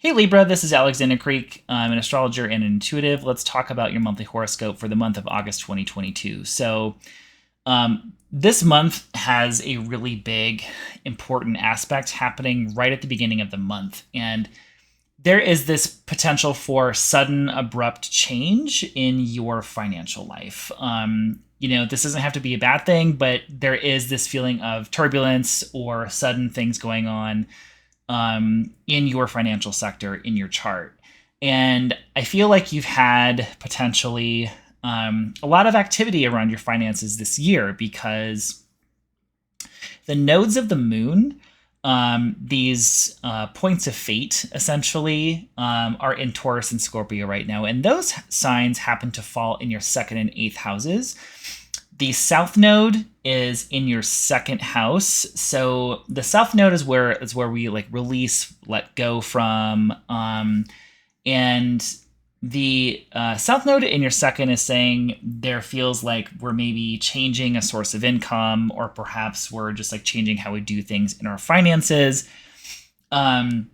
Hey Libra, this is Alexander Creek. I'm an astrologer and an intuitive. Let's talk about your monthly horoscope for the month of August 2022. This month has a really big, important aspect happening right at the beginning of the month. And there is this potential for sudden, abrupt change in your financial life. This doesn't have to be a bad thing, but there is this feeling of turbulence or sudden things going on in your financial sector in your chart. And I feel like you've had potentially a lot of activity around your finances this year because the nodes of the moon, these points of fate, essentially, are in Taurus and Scorpio right now. And those signs happen to fall in your second and eighth houses. The south node is in your second house. So the south node is where we like release, let go from. And the south node in your second is saying there feels like we're maybe changing a source of income, or perhaps we're just like changing how we do things in our finances. The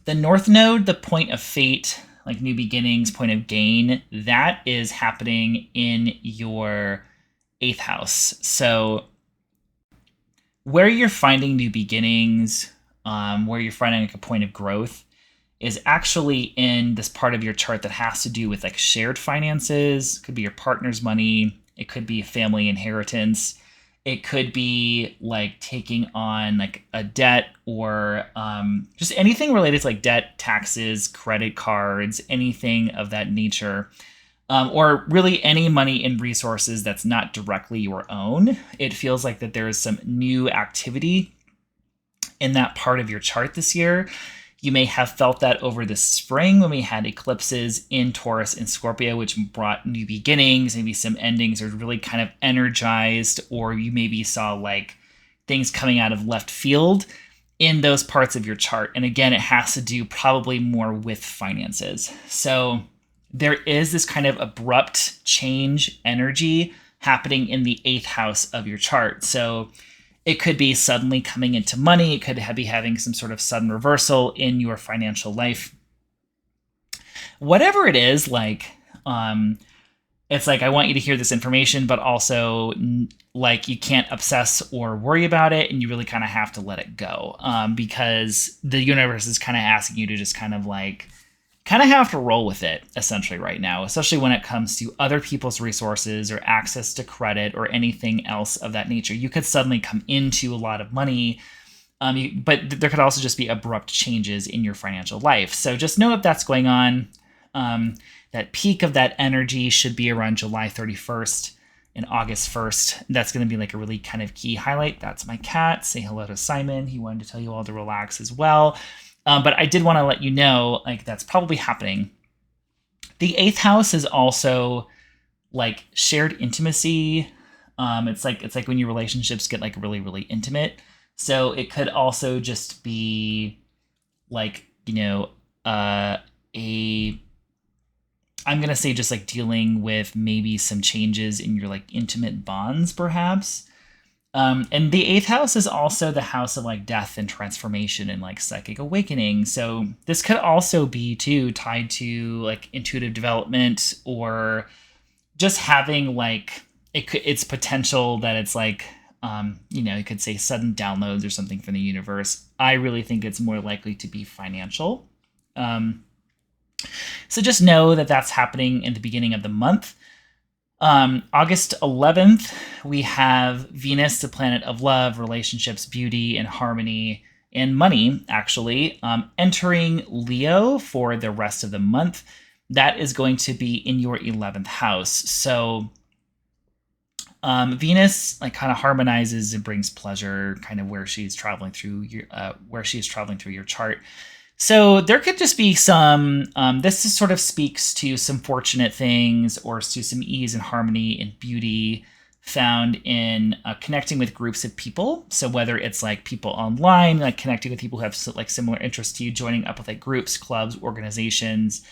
north node, the point of fate, like new beginnings, point of gain, that is happening in your eighth house. So where you're finding new beginnings, where you're finding like a point of growth is actually in this part of your chart that has to do with like shared finances. It could be your partner's money. It could be a family inheritance. It could be like taking on like a debt or just anything related to like debt, taxes, credit cards, anything of that nature. Or really any money and resources that's not directly your own. It feels like that there is some new activity in that part of your chart this year. You may have felt that over the spring when we had eclipses in Taurus and Scorpio, which brought new beginnings, maybe some endings, or really kind of energized, or you maybe saw like things coming out of left field in those parts of your chart. And again, it has to do probably more with finances. So there is this kind of abrupt change energy happening in the eighth house of your chart. So it could be suddenly coming into money. It could be having some sort of sudden reversal in your financial life. Whatever it is, it's like, I want you to hear this information, but also like you can't obsess or worry about it. And you really kind of have to let it go because the universe is kind of asking you to just kind of have to roll with it essentially right now, especially when it comes to other people's resources or access to credit or anything else of that nature. You could suddenly come into a lot of money, but there could also just be abrupt changes in your financial life. So just know if that's going on. That peak of that energy should be around July 31st and August 1st. That's going to be like a really kind of key highlight. That's my cat. Say hello to Simon. He wanted to tell you all to relax as well. But I did want to let you know, like, that's probably happening. The eighth house is also like shared intimacy. It's like when your relationships get like really, really intimate. So it could also just be like, I'm going to say just like dealing with maybe some changes in your like intimate bonds, perhaps. And the eighth house is also the house of like death and transformation and like psychic awakening. So this could also be too tied to like intuitive development or just having like it's potential that it's like, you could say sudden downloads or something from the universe. I really think it's more likely to be financial. So just know that that's happening in the beginning of the month. August 11th, we have Venus, the planet of love, relationships, beauty, and harmony, and money, actually, entering Leo for the rest of the month. That is going to be in your 11th house. So Venus like kind of harmonizes and brings pleasure kind of where she's traveling through your chart. So there could just be some, this is sort of speaks to some fortunate things or to some ease and harmony and beauty found in connecting with groups of people. So whether it's like people online, like connecting with people who have like similar interests to you, joining up with like groups, clubs, organizations,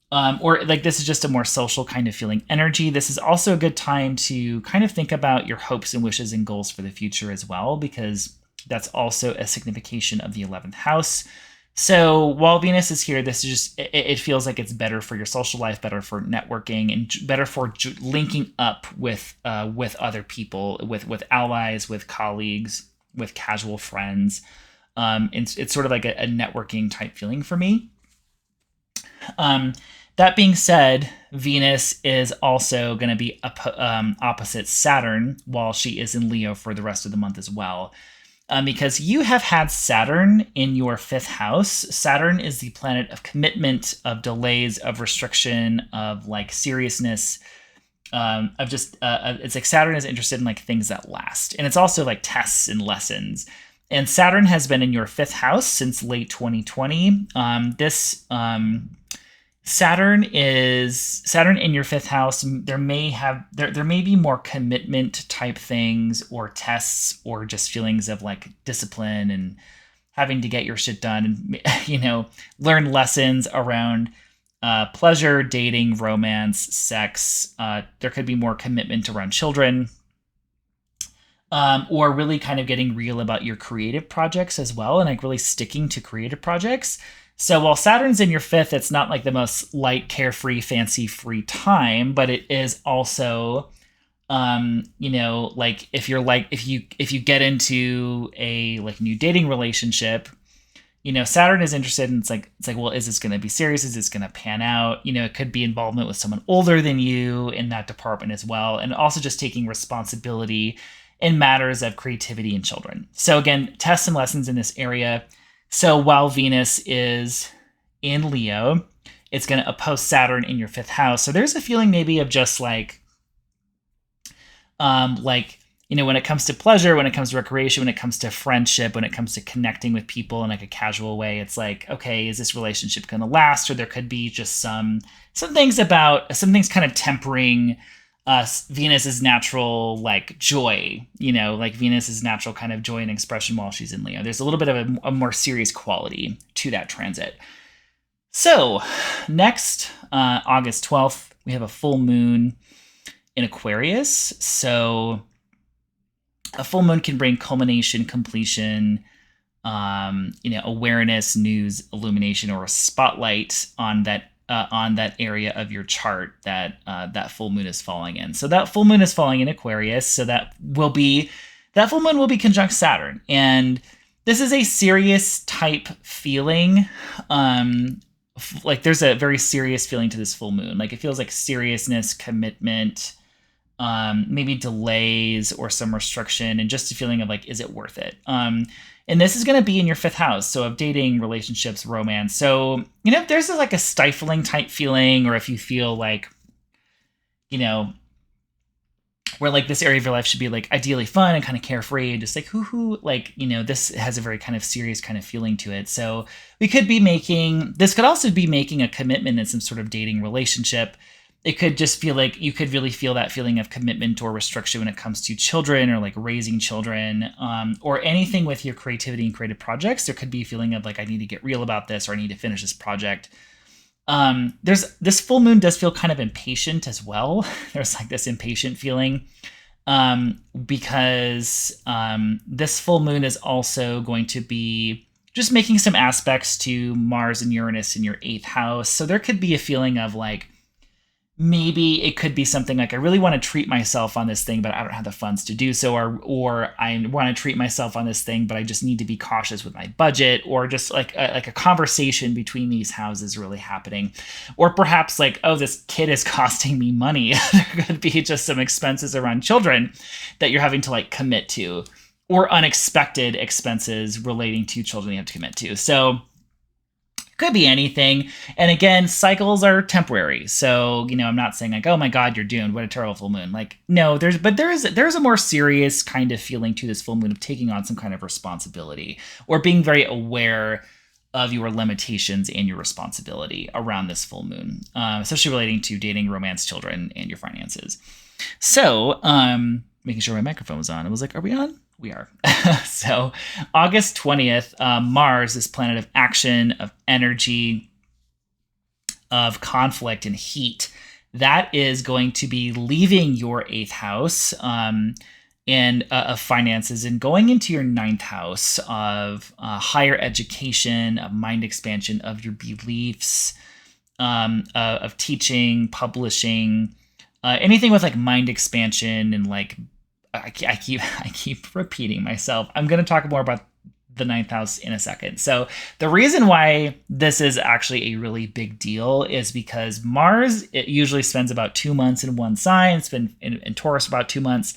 or like this is just a more social kind of feeling energy. This is also a good time to kind of think about your hopes and wishes and goals for the future as well, because that's also a signification of the 11th house. So while Venus is here, this is just it feels like it's better for your social life, better for networking, and better for linking up with other people, with allies, with colleagues, with casual friends. It's sort of like a networking type feeling for me. Um, that being said, Venus is also going to be opposite Saturn while she is in Leo for the rest of the month as well. Because you have had Saturn in your fifth house. Saturn is the planet of commitment, of delays, of restriction, of like seriousness, of just, it's like Saturn is interested in like things that last. And it's also like tests and lessons. And Saturn has been in your fifth house since late 2020. Saturn in your fifth house. There may be more commitment type things or tests or just feelings of like discipline and having to get your shit done and learn lessons around pleasure, dating, romance, sex. There could be more commitment around children. Or really kind of getting real about your creative projects as well, and like really sticking to creative projects. So while Saturn's in your fifth, it's not like the most light, carefree, fancy-free time, but it is also, like if you get into a like new dating relationship, Saturn is interested in it's like, well, is this going to be serious? Is this going to pan out? It could be involvement with someone older than you in that department as well, and also just taking responsibility in matters of creativity and children. So again, tests and lessons in this area. So while Venus is in Leo, it's going to oppose Saturn in your fifth house. So there's a feeling maybe of just when it comes to pleasure, when it comes to recreation, when it comes to friendship, when it comes to connecting with people in like a casual way, it's like, okay, is this relationship going to last? Or there could be just some things kind of tempering Venus's natural like joy, like Venus's natural kind of joy and expression while she's in Leo. There's a little bit of a more serious quality to that transit. So next, August 12th, we have a full moon in Aquarius. So a full moon can bring culmination, completion, awareness, news, illumination, or a spotlight on that area of your chart that full moon is falling in. So that full moon is falling in Aquarius. So that full moon will be conjunct Saturn. And this is a serious type feeling. Like there's a very serious feeling to this full moon. Like it feels like seriousness, commitment, maybe delays or some restriction, and just a feeling of like, is it worth it? And this is going to be in your fifth house, so of dating, relationships, romance. So, if there's like a stifling type feeling, or if you feel like, where like this area of your life should be like ideally fun and kind of carefree and just like this has a very kind of serious kind of feeling to it. So this could also be making a commitment in some sort of dating relationship. It could just feel like you could really feel that feeling of commitment or restriction when it comes to children or like raising children, or anything with your creativity and creative projects. There could be a feeling of like, I need to get real about this, or I need to finish this project. This full moon does feel kind of impatient as well. There's like this impatient feeling, because this full moon is also going to be just making some aspects to Mars and Uranus in your eighth house. So there could be a feeling of like, maybe it could be something like, I really want to treat myself on this thing, but I don't have the funds to do so. Or I want to treat myself on this thing, but I just need to be cautious with my budget, or just like a conversation between these houses really happening. Or perhaps like, oh, this kid is costing me money. There could be just some expenses around children that you're having to like commit to, or unexpected expenses relating to children you have to commit to. So could be anything. And again, cycles are temporary. So, I'm not saying like, oh my God, you're doomed. What a terrible full moon. Like, no, there's a more serious kind of feeling to this full moon of taking on some kind of responsibility, or being very aware of your limitations and your responsibility around this full moon, especially relating to dating, romance, children, and your finances. So, making sure my microphone was on. I was like, are we on? We are. So August 20th, Mars, this planet of action, of energy, of conflict and heat, that is going to be leaving your eighth house. and of finances, and going into your ninth house of higher education, of mind expansion, of your beliefs, of teaching, publishing, anything with like mind expansion and like I keep repeating myself. I'm going to talk more about the ninth house in a second. So the reason why this is actually a really big deal is because Mars, it usually spends about 2 months in one sign. It's been in Taurus about 2 months.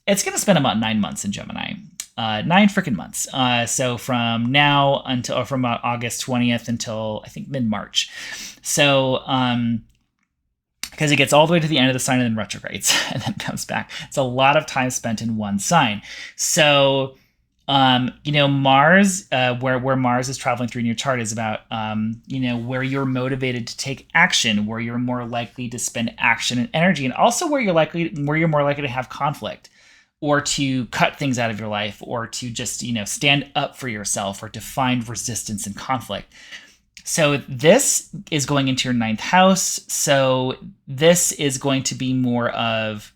It's going to spend about 9 months in Gemini. 9 freaking months. So from now until, or from August 20th until I think mid-March. So, because it gets all the way to the end of the sign and then retrogrades and then comes back. It's a lot of time spent in one sign. So, Mars, where Mars is traveling through in your chart is about, where you're motivated to take action, where you're more likely to spend action and energy, and also where you're more likely to have conflict or to cut things out of your life or to just, stand up for yourself or to find resistance and conflict. So this is going into your ninth house. So this is going to be more of,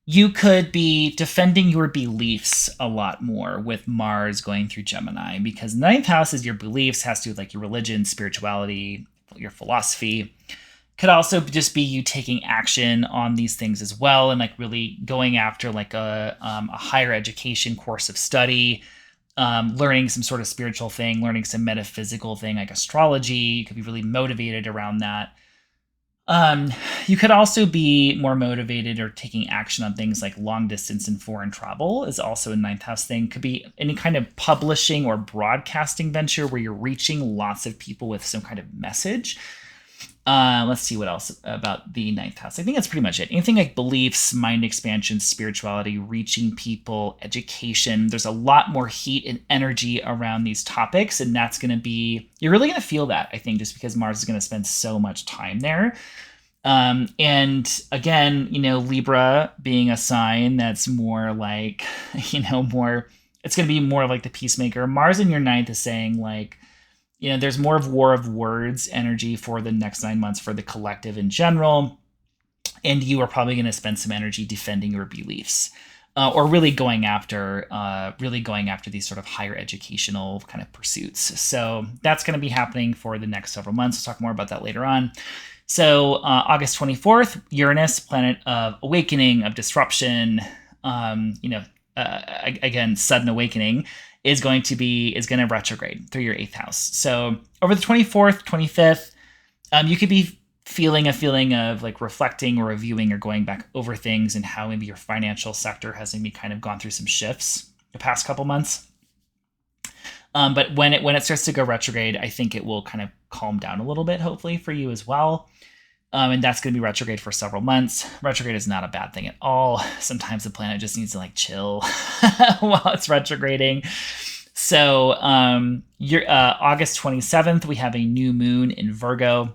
you could be defending your beliefs a lot more with Mars going through Gemini, because ninth house is your beliefs, has to do with like your religion, spirituality, your philosophy. Could also just be you taking action on these things as well, and like really going after like a higher education course of study, learning some sort of spiritual thing, learning some metaphysical thing like astrology. You could be really motivated around that. You could also be more motivated or taking action on things like long distance and foreign travel is also a ninth house thing. Could be any kind of publishing or broadcasting venture where you're reaching lots of people with some kind of message. Let's see what else about the ninth house. I think that's pretty much it. Anything like beliefs, mind expansion, spirituality, reaching people, education. There's a lot more heat and energy around these topics. And that's going to be, you're really going to feel that, I think, just because Mars is going to spend so much time there. And again, Libra being a sign that's more like, it's going to be more of like the peacemaker. Mars in your ninth is saying like, there's more of war of words energy for the next 9 months for the collective in general. And you are probably going to spend some energy defending your beliefs, or really going after these sort of higher educational kind of pursuits. So that's going to be happening for the next several months. We'll talk more about that later on. So August 24th, Uranus, planet of awakening, of disruption, again, sudden awakening, is going to retrograde through your 8th house. So over the 24th, 25th, you could be feeling a feeling of like reflecting or reviewing or going back over things and how maybe your financial sector has maybe kind of gone through some shifts the past couple months. But when it starts to go retrograde, I think it will kind of calm down a little bit, hopefully for you as well. And that's going to be retrograde for several months. Retrograde is not a bad thing at all. Sometimes the planet just needs to like chill while it's retrograding. So August 27th, we have a new moon in Virgo.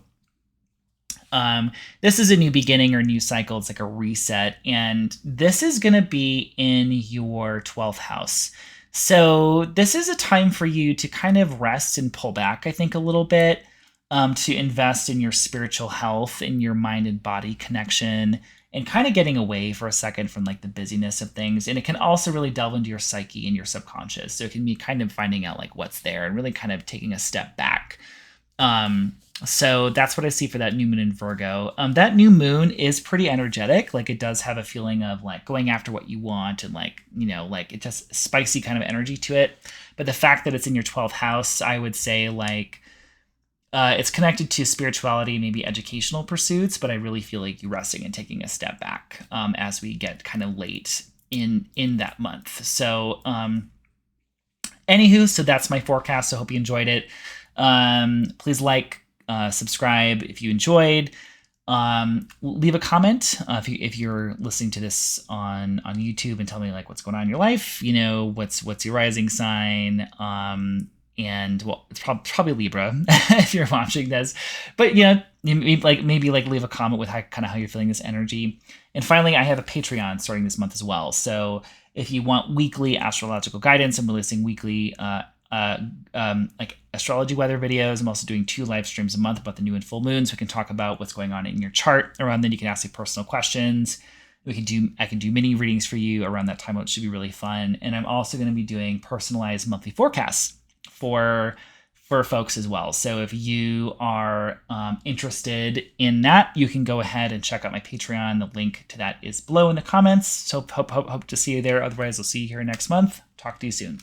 This is a new beginning or new cycle. It's like a reset. And this is going to be in your 12th house. So this is a time for you to kind of rest and pull back, I think, a little bit. To invest in your spiritual health, in your mind and body connection, and kind of getting away for a second from like the busyness of things. And it can also really delve into your psyche and your subconscious. So it can be kind of finding out like what's there and really kind of taking a step back. So that's what I see for that new moon in Virgo. That new moon is pretty energetic. Like it does have a feeling of like going after what you want and like, like it just spicy kind of energy to it. But the fact that it's in your 12th house, I would say like, it's connected to spirituality, maybe educational pursuits, but I really feel like you resting and taking a step back as we get kind of late in that month. So, anywho, so that's my forecast. I hope you enjoyed it. Please like, subscribe if you enjoyed. Leave a comment if you're listening to this on YouTube and tell me like what's going on in your life. What's your rising sign. And well, it's probably Libra if you're watching this, but maybe leave a comment with how you're feeling this energy. And finally, I have a Patreon starting this month as well. So if you want weekly astrological guidance, I'm releasing weekly like astrology weather videos. I'm also doing 2 live streams a month about the new and full moons. We can talk about what's going on in your chart. Around then, you can ask me personal questions. I can do mini readings for you around that time, which should be really fun. And I'm also going to be doing personalized monthly forecasts for folks as well. So if you are interested in that, you can go ahead and check out my Patreon. The link to that is below in the comments. So hope to see you there. Otherwise, I'll see you here next month. Talk to you soon.